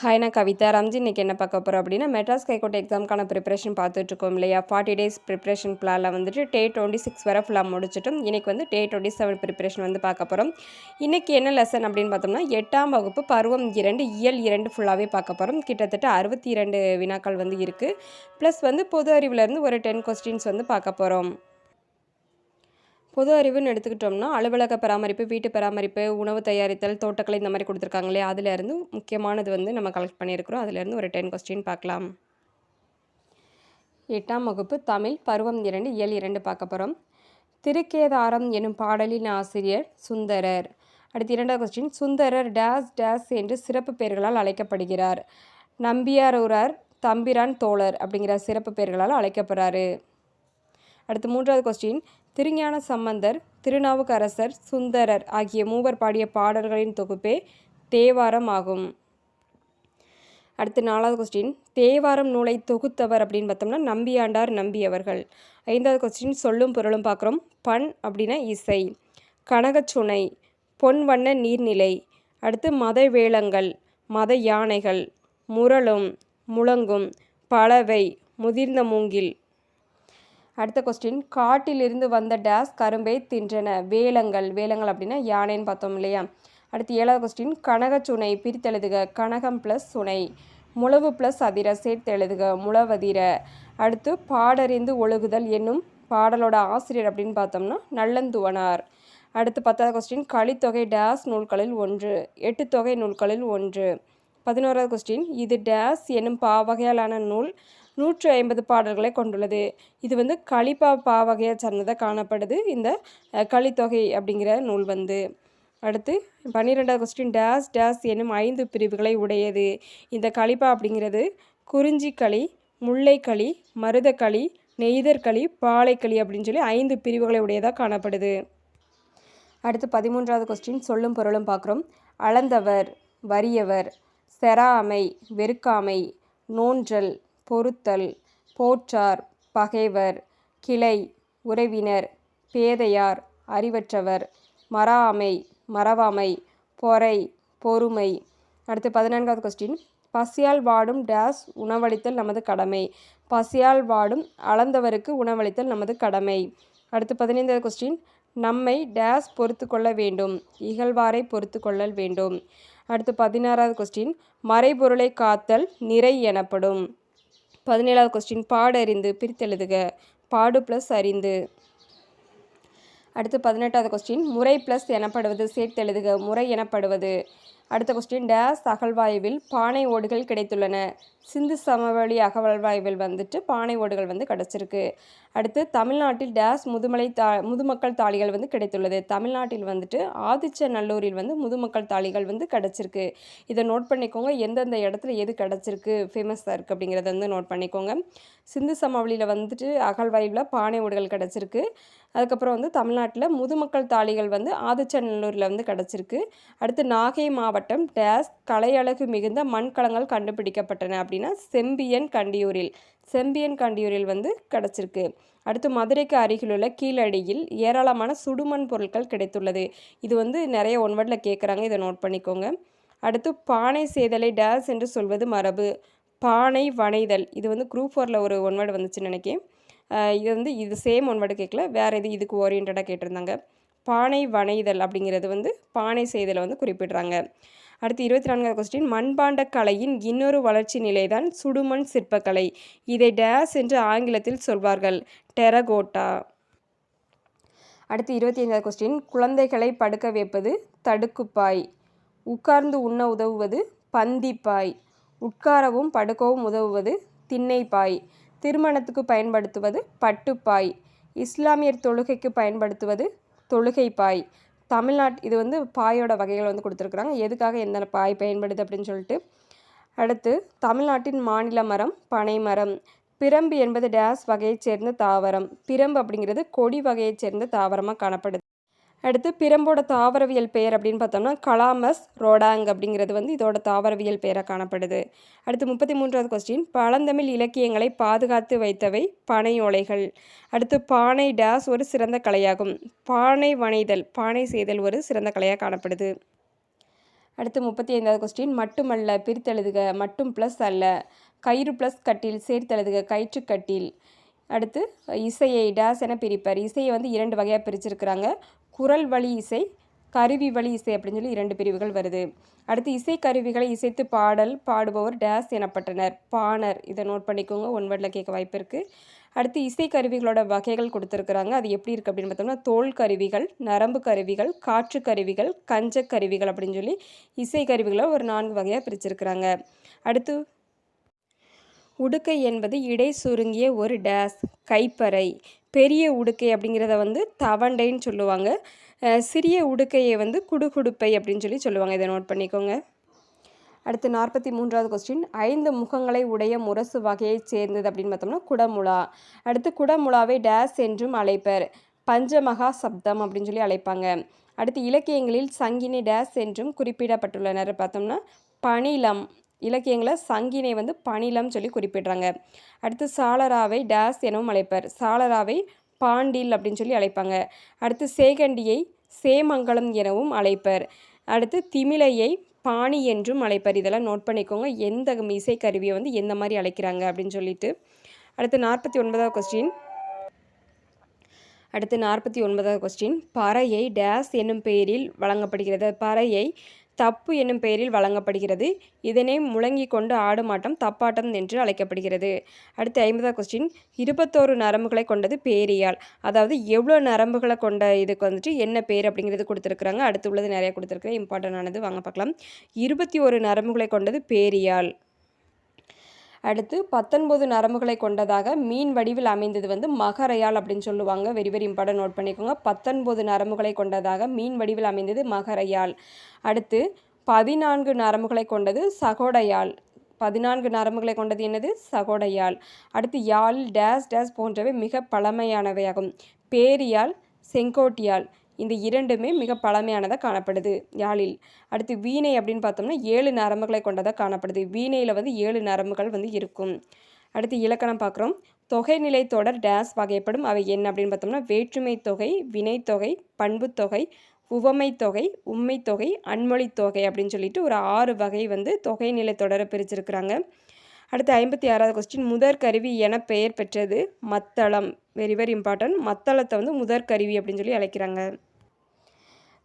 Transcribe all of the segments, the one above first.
Hi, நான் கவிதா ராம்ஜி. இன்றைக்கி என்ன பார்க்க போகிறோம் அப்படின்னா, மெட்ராஸ் ஹைகோர்ட் எக்ஸாமுக்கான ப்ரிப்பரேஷன் பார்த்துட்ருக்கோம் இல்லையா. 40 டேஸ் ப்ரிப்பரேஷன் பிளானில் வந்துட்டு டே 26 வரை ஃபுல்லாக முடிச்சிட்டோம். இன்றைக்கி வந்து டே 27 ப்ரிப்பரேஷன் வந்து பார்க்க போகிறோம். இன்றைக்கி என்ன லெசன் அப்படின்னு பார்த்தோம்னா, 8ஆம் வகுப்பு பருவம் 2 இயல் 2 ஃபுல்லாகவே பார்க்க போகிறோம். கிட்டத்தட்ட 62 வினாக்கள் வந்து இருக்குது. ப்ளஸ் வந்து பொது அறிவிலேருந்து ஒரு 10 கொஸ்டின்ஸ் வந்து பார்க்க போகிறோம். பொது அறிவுன்னு எடுத்துக்கிட்டோம்னா, அலுவலக பராமரிப்பு, வீட்டு பராமரிப்பு, உணவு தயாரித்தல், தோட்டக்கலை இந்த மாதிரி கொடுத்துருக்காங்க இல்லையா, அதிலேருந்து முக்கியமானது வந்து நம்ம கலெக்ட் பண்ணியிருக்கிறோம். அதிலேருந்து ஒரு 10 கொஸ்டின் பார்க்கலாம். 8ஆம் வகுப்பு தமிழ் பருவம் 2 இயல் 2 பார்க்க போகிறோம். திருக்கேதாரம் எனும் பாடலின் ஆசிரியர் சுந்தரர். அடுத்து 2வது கொஸ்டின், சுந்தரர் டேஸ் டேஸ் என்று சிறப்பு பெயர்களால் அழைக்கப்படுகிறார். நம்பியாரூரர், தம்பிரான் தோழர் அப்படிங்கிற சிறப்பு பெயர்களால் அழைக்கப்படுறாரு. அடுத்து 3வது கொஸ்டின், திருஞான சம்பந்தர், திருநாவுக்கரசர், சுந்தரர் ஆகிய மூவர் பாடிய பாடல்களின் தொகுப்பே தேவாரம் ஆகும். அடுத்து 4வது கொஸ்டின், தேவாரம் நூலை தொகுத்தவர் அப்படின்னு பார்த்தோம்னா நம்பியாண்டார் நம்பியவர்கள். 5வது கொஸ்டின், சொல்லும் பொருளும் பார்க்குறோம். பண் அப்படின்னா இசை, கனகச்சுனை, பொன் வண்ண நீர்நிலை. அடுத்து மத வேளங்கள், மத யானைகள், முரளும், முழங்கும், பலவை, முதிர்ந்த மூங்கில். அடுத்த கொஸ்டின், காட்டிலிருந்து வந்த டேஸ் கரும்பை தின்றன. வேலங்கள், வேலங்கள் அப்படின்னா யானைன்னு பார்த்தோம் இல்லையா. அடுத்து 7வது கொஸ்டின், கனகச்சுனை பிரித்தெழுதுக. கனகம் ப்ளஸ் சுனை, முழவு ப்ளஸ் அதிர சேர்த்து எழுதுக. முழவதிர. அடுத்து பாடறிந்து ஒழுகுதல் என்னும் பாடலோட ஆசிரியர் அப்படின்னு பார்த்தோம்னா நல்லந்துவனார். அடுத்து 10வது கொஸ்டின், கலித்தொகை டேஸ் நூல்களில் ஒன்று. 8 தொகை நூல்களில் ஒன்று. 11வது கொஸ்டின், இது டேஸ் என்னும் பாவகையாலான நூல் 150 பாடல்களை கொண்டுள்ளது. இது வந்து கலிப்பா பாவகையை சார்ந்ததாக காணப்படுது இந்த கலித்தொகை அப்படிங்கிற நூல் வந்து. அடுத்து 12வது கொஸ்டின், டேஸ் டேஸ் என்னும் 5 பிரிவுகளை உடையது. இந்த கலிப்பா அப்படிங்கிறது குறிஞ்சிக்களி, முல்லைக்களி, மருதக்களி, நெய்தற்களி, பாலைக்களி அப்படின்னு சொல்லி 5 பிரிவுகளை உடையதாக காணப்படுது. அடுத்து 13வது கொஸ்டின், சொல்லும் பொருளும் பார்க்குறோம். அளந்தவர், வறியவர், செராமை, வெறுக்காமை, நோன்றல், பொறுத்தல், போற்றார், பகைவர், கிளை, உறவினர், பேதையார், அறிவற்றவர், மறாமை, மறவாமை, பொறை, பொறுமை. அடுத்து 14வது கொஸ்டின், பசியால் வாடும் டேஸ் உணவளித்தல் நமது கடமை. பசியால் வாடும் அளந்தவருக்கு உணவளித்தல் நமது கடமை. அடுத்து 15வது கொஸ்டின், நம்மை டேஸ் பொறுத்து கொள்ள வேண்டும். இகழ்வாரை பொறுத்து கொள்ளல் வேண்டும். அடுத்து 16வது கொஸ்டின், மறைபொருளை காத்தல் நிறை எனப்படும். 17வது கொஸ்டின், பாடறிந்து பிரித்தெழுதுக. பாடு ப்ளஸ் அறிந்து. அடுத்து 18வது கொஸ்டின், முறை ப்ளஸ் எனப்படுவது சேர்த்தெழுதுக. முறை எனப்படுவது. அடுத்த கொஸ்டின், டேஸ் அகழ்வாய்வில் பானை ஓடுகள் கிடைத்துள்ளன. சிந்து சமவெளி அகழ்வாய்வில் வந்துட்டு பானை ஓடுகள் வந்து கிடச்சிருக்கு. அடுத்து தமிழ்நாட்டில் டேஸ் முதுமக்கள் தாளிகள் வந்து கிடைத்துள்ளது. தமிழ்நாட்டில் வந்துட்டு ஆதிச்சநல்லூரில் வந்து முதுமக்கள் தாளிகள் வந்து கிடச்சிருக்கு. இதை நோட் பண்ணிக்கோங்க. எந்தெந்த இடத்துல எது கிடச்சிருக்கு, ஃபேமஸாக இருக்குது அப்படிங்கிறத வந்து நோட் பண்ணிக்கோங்க. சிந்து சமவெளியில் வந்துட்டு அகழ்வாய்வில் பானை ஓடுகள் கிடச்சிருக்கு. அதுக்கப்புறம் வந்து தமிழ்நாட்டில் முதுமக்கள் தாளிகள் வந்து ஆதிச்சநல்லூரில் வந்து கிடச்சிருக்கு. அடுத்து நாகை மாவட்டம் டேஸ் கலையழகு மிகுந்த மண்கலங்கள் கண்டுபிடிக்கப்பட்டன அப்படின்னா செம்பியன் கண்டியூரில் வந்து கிடச்சிருக்கு. அடுத்து மதுரைக்கு அருகிலுள்ள கீழடியில் ஏராளமான சுடுமண் பொருட்கள் கிடைத்துள்ளது. இது வந்து நிறைய ஒன்வேர்டில் கேட்குறாங்க, இதை நோட் பண்ணிக்கோங்க. அடுத்து பானை செய்தலை டேஸ் என்று சொல்வது மரபு. பானை வனைதல், இது வந்து குரூப் 4ல் ஒரு ஒன்வேர்டு வந்துச்சுன்னு நினைக்கிறேன். இது சேம் ஒன்வேர்டு கேட்கல, வேறு எது இதுக்கு ஓரியன்டாக கேட்டிருந்தாங்க. பானை வனைதல் அப்படிங்கிறது வந்து பானை செய்தலை வந்து குறிப்பிடுறாங்க. அடுத்து 24வது கொஸ்டின், மண்பாண்ட கலையின் இன்னொரு வளர்ச்சி நிலைதான் சுடுமண் சிற்பக்கலை. இதை டேஸ் என்று ஆங்கிலத்தில் சொல்வார்கள். டெரகோட்டா. அடுத்து 25வது கொஸ்டின், குழந்தைகளை படுக்க வைப்பது தடுக்குப்பாய். உட்கார்ந்து உண்ண உதவுவது பந்திப்பாய். உட்காரவும் படுக்கவும் உதவுவது திண்ணைப்பாய். திருமணத்துக்கு பயன்படுத்துவது பட்டுப்பாய். இஸ்லாமியர் தொழுகைக்கு பயன்படுத்துவது தொழுகைப்பாய். இது வந்து பாயோட வகைகள் வந்து கொடுத்துருக்குறாங்க, எதுக்காக எந்த பாய் பயன்படுது அப்படின்னு சொல்லிட்டு. அடுத்து தமிழ்நாட்டின் மாநில மரம் பனைமரம். பிரம்பு என்பது டேஸ் வகையைச் சேர்ந்த தாவரம். பிரம்பு அப்படிங்கிறது கொடி வகையைச் சேர்ந்த தாவரமாக காணப்படுது. அடுத்து பிரம்போட தாவரவியல் பெயர் அப்படின்னு பார்த்தோம்னா கலாமஸ் ரோடாங் அப்படிங்கிறது வந்து இதோட தாவரவியல் பெயராக காணப்படுது. அடுத்து 33வது கொஸ்டின், பழந்தமிழ் இலக்கியங்களை பாதுகாத்து வைத்தவை பனையோலைகள். அடுத்து பானை டேஸ் ஒரு சிறந்த கலையாகும். பானை வனைதல், பானை செய்தல் ஒரு சிறந்த கலையாக காணப்படுது. அடுத்து 35வது கொஸ்டின் மட்டுமல்ல பிரித்தெழுதுக. மட்டும் ப்ளஸ் அல்ல. கயிறு ப்ளஸ் கட்டில் சேர்த்தெழுதுக. கயிற்றுக்கட்டில். அடுத்து இசையை டேஸ் என பிரிப்பர். இசையை வந்து 2 வகையாக பிரிச்சிருக்கிறாங்க. குரல் வழி இசை, கருவி வழி இசை அப்படின்னு சொல்லி 2 பிரிவுகள் வருது. அடுத்து இசை கருவிகளை இசைத்து பாடுபவர் டேஸ் எனப்பட்டனர். பாணர். இதை நோட் பண்ணிக்கோங்க, ஒன் வேர்டில் கேட்க வாய்ப்பு இருக்குது. அடுத்து இசை கருவிகளோட வகைகள் கொடுத்துருக்குறாங்க. அது எப்படி இருக்குது அப்படின்னு பார்த்தோம்னா தோல் கருவிகள், நரம்பு கருவிகள், காற்று கருவிகள், கஞ்ச கருவிகள் அப்படின்னு சொல்லி இசை கருவிகளை ஒரு 4 வகையாக பிரிச்சிருக்கிறாங்க. அடுத்து உடுக்கை என்பது இடை சுருங்கிய ஒரு டேஸ் கைப்பறை. பெரிய உடுக்கை அப்படிங்கிறத வந்து தவண்டைன்னு சொல்லுவாங்க. சிறிய உடுக்கையை வந்து குடுகுடுப்பை அப்படின்னு சொல்லி சொல்லுவாங்க. இதை நோட் பண்ணிக்கோங்க. அடுத்து 43வது கொஸ்டின் 5 முகங்களை உடைய முரசு வகையைச் சேர்ந்தது அப்படின்னு பார்த்தோம்னா குடமுழா. அடுத்து குடமுழாவை டேஸ் என்றும் அழைப்பர். பஞ்சமகா சப்தம் அப்படின்னு சொல்லி அழைப்பாங்க. அடுத்து இலக்கியங்களில் சங்கினை டேஸ் என்றும் குறிப்பிடப்பட்டுள்ளனர் பார்த்தோம்னா பணிலம். இலக்கியங்களை சங்கினை வந்து பணிலம் சொல்லி குறிப்பிடுறாங்க. அடுத்து சாளராவை டேஸ் எனவும் அழைப்பர். சாளராவை பாண்டில் அப்படின்னு சொல்லி அழைப்பாங்க. அடுத்து சேகண்டியை சேமங்கலம் எனவும் அழைப்பர். அடுத்து திமிலையை பாணி என்றும் அழைப்பர். இதெல்லாம் நோட் பண்ணிக்கோங்க, எந்த இசைக்கருவியை வந்து எந்த மாதிரி அழைக்கிறாங்க அப்படின்னு சொல்லிட்டு. அடுத்து 49வது கொஸ்டின். பறையை டேஸ் என்னும் பெயரில் வழங்கப்படுகிறது. பறையை தப்பு என்னும் பெயரில் வழங்கப்படுகிறது. இதனை முழங்கி கொண்டு ஆடும் ஆட்டம் தப்பாட்டம் என்று அழைக்கப்படுகிறது. அடுத்து 50வது கொஸ்டின் 21 நரம்புகளை கொண்டது பேரியால். அதாவது எவ்வளோ நரம்புகளை கொண்ட இதுக்கு வந்துட்டு என்ன பேர் அப்படிங்கிறது கொடுத்துருக்குறாங்க. அடுத்து உள்ளது நிறைய கொடுத்துருக்குறேன், இம்பார்ட்டண்டானது, வாங்க பார்க்கலாம். 21 நரம்புகளை கொண்டது பேரியால். அடுத்து 19 நரம்புகளை கொண்டதாக மீன் வடிவில் அமைந்தது வந்து மகரையால் அப்படின்னு சொல்லுவாங்க. வெரி வெரி இம்பார்ட்டன்ட், நோட் பண்ணிக்கோங்க. 19 நரம்புகளை கொண்டதாக மீன் வடிவில் அமைந்தது மகரையால். அடுத்து 14 நரம்புகளை கொண்டது சகோடையால். 14 நரம்புகளை கொண்டது என்னது? சகோடையால். அடுத்து யாழ் டேஸ் டேஸ் போன்றவை மிக பழமையானவையாகும். பேரியால், செங்கோட்டியால் இந்த இரண்டுமே மிக பழமையானதாக காணப்படுது யாழில். அடுத்து வீணை அப்படின்னு பார்த்தோம்னா 7 நரம்புகளை கொண்டதாக காணப்படுது. வீணையில் வந்து 7 நரம்புகள் வந்து இருக்கும். அடுத்து இலக்கணம் பார்க்குறோம். தொகைநிலை தொடர் டேஸ் வகைப்படும். அவை என்ன அப்படின்னு பார்த்தோம்னா வேற்றுமை தொகை, வினைத்தொகை, பண்புத்தொகை, உவமை தொகை, உண்மை தொகை, அன்மொழி தொகை அப்படின்னு சொல்லிட்டு ஒரு 6 வகை வந்து தொகைநிலை தொடரை பிரிச்சிருக்கிறாங்க. அடுத்து 56வது கொஸ்டின் முதற்கருவி என பெயர் பெற்றது மத்தளம். Very very important. மத்தளத்தை வந்து முதற்கருவி அப்படின்னு சொல்லி அழைக்கிறாங்க.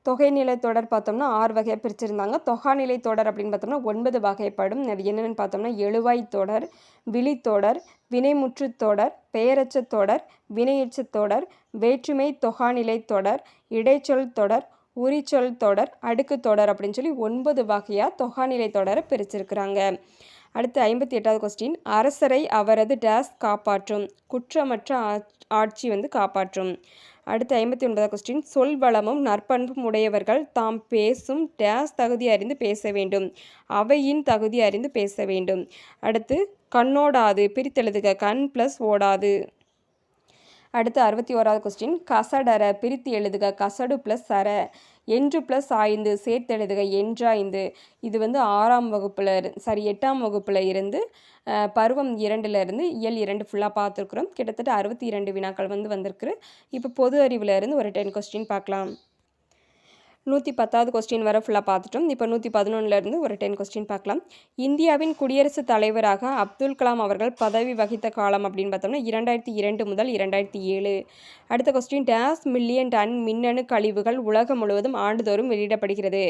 தொகைநிலை தொடர் பார்த்தோம்னா 6 வகையாக பிரிச்சிருந்தாங்க. தொகாநிலை தொடர் அப்படின்னு பார்த்தோம்னா 9 வகைப்படும். அது என்னென்னு பார்த்தோம்னா எழுவாய் தொடர், விழித்தொடர், வினைமுற்று தொடர், பெயரச்ச தொடர், வினையெச்ச தொடர், வேற்றுமை தொகாநிலை தொடர், இடைச்சொல் தொடர், உரிச்சொல் தொடர், அடுக்கு தொடர் அப்படின்னு சொல்லி 9 வகையாக தொகாநிலை தொடரை பிரிச்சிருக்கிறாங்க. அடுத்து 58வது கொஸ்டின் அரசரை அவரது டேஸ் காப்பாற்றும். குற்றமற்ற ஆட்சி வந்து காப்பாற்றும். அடுத்து 59வது கொஸ்டின் சொல் வளமும் நற்பண்பும் உடையவர்கள் தாம் பேசும் டேஸ் தகுதி அறிந்து பேச வேண்டும். அவையின் தகுதி அறிந்து பேச வேண்டும். அடுத்து கண்ணோடாது பிரித்தெழுதுக. கண் ப்ளஸ் ஓடாது. அடுத்து 61வது கொஸ்டின் கசடர பிரித்து எழுதுக. கசடு ப்ளஸ் சர. என்று ப்ளஸ் ஆய்ந்து சேர்த்தெழுதுக. என்றாய்ந்து. இது வந்து 8ஆம் வகுப்பில் இருந்து பருவம் 2லேருந்து இயல் 2 ஃபுல்லாக பார்த்துருக்குறோம். கிட்டத்தட்ட 62 வினாக்கள் வந்து வந்திருக்கு. இப்போ பொது அறிவில் இருந்து ஒரு 10 கொஸ்டின் பார்க்கலாம். 110வது கொஸ்டின் வரை ஃபுல்லாக பார்த்துட்டோம். இப்போ 111லேருந்து ஒரு 10 கொஸ்டின் பார்க்கலாம். இந்தியாவின் குடியரசுத் தலைவராக அப்துல் கலாம் அவர்கள் பதவி வகித்த காலம் அப்படின்னு பார்த்தோம்னா 2002 முதல் 2007. அடுத்த கொஸ்டின் டேஸ் மில்லியன் டன் மின்னணு கழிவுகள் உலகம் முழுவதும் ஆண்டுதோறும் வெளியிடப்படுகிறது.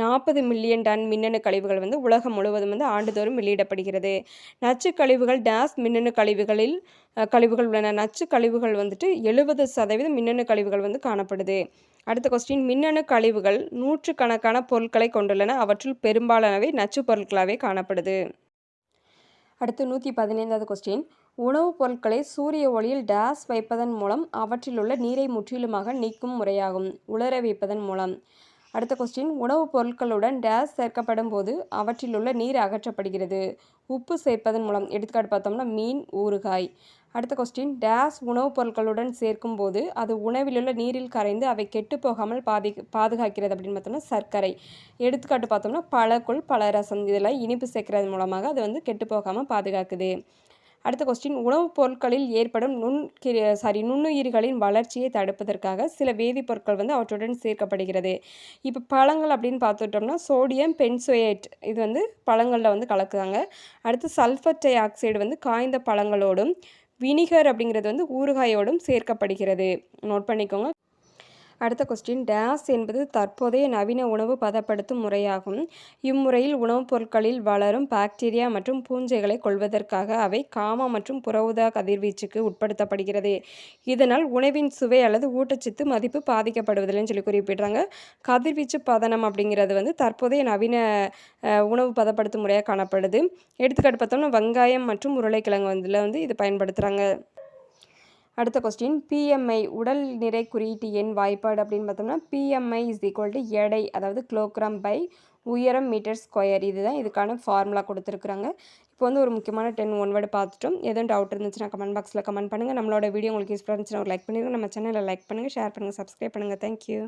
40 மில்லியன் டன் மின்னணு கழிவுகள் வந்து உலகம் முழுவதும் வந்து ஆண்டுதோறும் வெளியிடப்படுகிறது. நச்சு கழிவுகள் டேஸ் மின்னணு கழிவுகள் உள்ளன. நச்சு கழிவுகள் வந்துட்டு 70% மின்னணு கழிவுகள் வந்து காணப்படுது. அடுத்த கொஸ்டின் மின்னணு கழிவுகள் 100கணக்கான பொருட்களை கொண்டுள்ளன. அவற்றுள் பெரும்பாலானவை நச்சு பொருட்களாகவே காணப்படுது. அடுத்து 115வது கொஸ்டின் உணவுப் பொருட்களை சூரிய ஒளியில் டேஸ் வைப்பதன் மூலம் அவற்றிலுள்ள நீரை முற்றிலுமாக நீக்கும் முறையாகும். உலர வைப்பதன் மூலம். அடுத்த கொஸ்டின் உணவுப் பொருட்களுடன் டேஸ் சேர்க்கப்படும் போது அவற்றிலுள்ள நீர் அகற்றப்படுகிறது. உப்பு சேர்ப்பதன் மூலம். எடுத்துக்காட்டு பார்த்தோம்னா மீன், ஊறுகாய். அடுத்த கொஸ்டின் டேஸ் உணவுப் பொருட்களுடன் சேர்க்கும் போது அது உணவிலுள்ள நீரில் கரைந்து அவை கெட்டு போகாமல் பாதுகாக்கிறது அப்படின்னு பார்த்தோம்னா சர்க்கரை. எடுத்துக்காட்டு பார்த்தோம்னா பழக்கூழ், பழரசம். இதெல்லாம் இனிப்பு சேர்க்கறது மூலமாக அது வந்து கெட்டு போகாமல் பாதுகாக்குது. அடுத்த கொஸ்டின் உணவுப் பொருட்களில் ஏற்படும் நுண்ணுயிரிகளின் வளர்ச்சியை தடுப்பதற்காக சில வேதிப்பொருட்கள் வந்து அவற்றுடன் சேர்க்கப்படுகிறது. இப்போ பழங்கள் அப்படின்னு பார்த்துட்டோம்னா சோடியம் பென்சோயேட் இது வந்து பழங்களில் வந்து கலக்குறாங்க. அடுத்து சல்ஃபர் டை ஆக்சைடு வந்து காய்ந்த பழங்களோடும் வினிகர் அப்படிங்கிறது வந்து ஊறுகாயோடும் சேர்க்கப்படுகிறது. நோட் பண்ணிக்கோங்க. அடுத்த கொஸ்டின் டேஸ் என்பது தற்போதைய நவீன உணவு பதப்படுத்தும் முறையாகும். இம்முறையில் உணவுப் பொருட்களில் வளரும் பாக்டீரியா மற்றும் பூஞ்சைகளை கொல்வதற்காக அவை காமா மற்றும் புற ஊதா கதிர்வீச்சுக்கு உட்படுத்தப்படுகிறது. இதனால் உணவின் சுவை அல்லது ஊட்டச்சத்து மதிப்பு பாதிக்கப்படுவதில்லைன்னு சொல்லி குறிப்பிடுறாங்க. கதிர்வீச்சு பதனம் அப்படிங்கிறது வந்து தற்போதைய நவீன உணவு பதப்படுத்தும் முறையாக காணப்படுது. எடுத்துக்காட்டு பார்த்தோம்னா வெங்காயம் மற்றும் உருளைக்கிழங்கு வந்து இது பயன்படுத்துகிறாங்க. அடுத்த கொஸ்டின் பிஎம்ஐ உடல் நிறை குறியீட்டு எண் வாய்ப்பாடு அப்படின்னு பார்த்தோம்னா பிஎம்ஐ இஸ் ஈக்குவல் டு எடை, அதாவது கிலோகிராம் பை உயரம் மீட்டர் ஸ்கொயர். இதுதான் இதுக்கான ஃபார்முலா கொடுத்துருக்குறாங்க. இப்போ வந்து ஒரு முக்கியமான 10 ஒன் வேர்டு பார்த்துட்டோம். எதுவும் டவுட் இருந்துச்சுன்னா கமெண்ட் பாக்ஸில் கமெண்ட் பண்ணுங்கள். நம்மளோட வீடியோ உங்களுக்கு யூஸ்ஃபுல்லாக இருந்துச்சுன்னா ஒரு லைக் பண்ணிடுங்க. நம்ம சேனலை லைக் பண்ணுங்கள், ஷேர் பண்ணுங்கள், சப்ஸ்கிரைப் பண்ணுங்கள். தேங்க்யூ.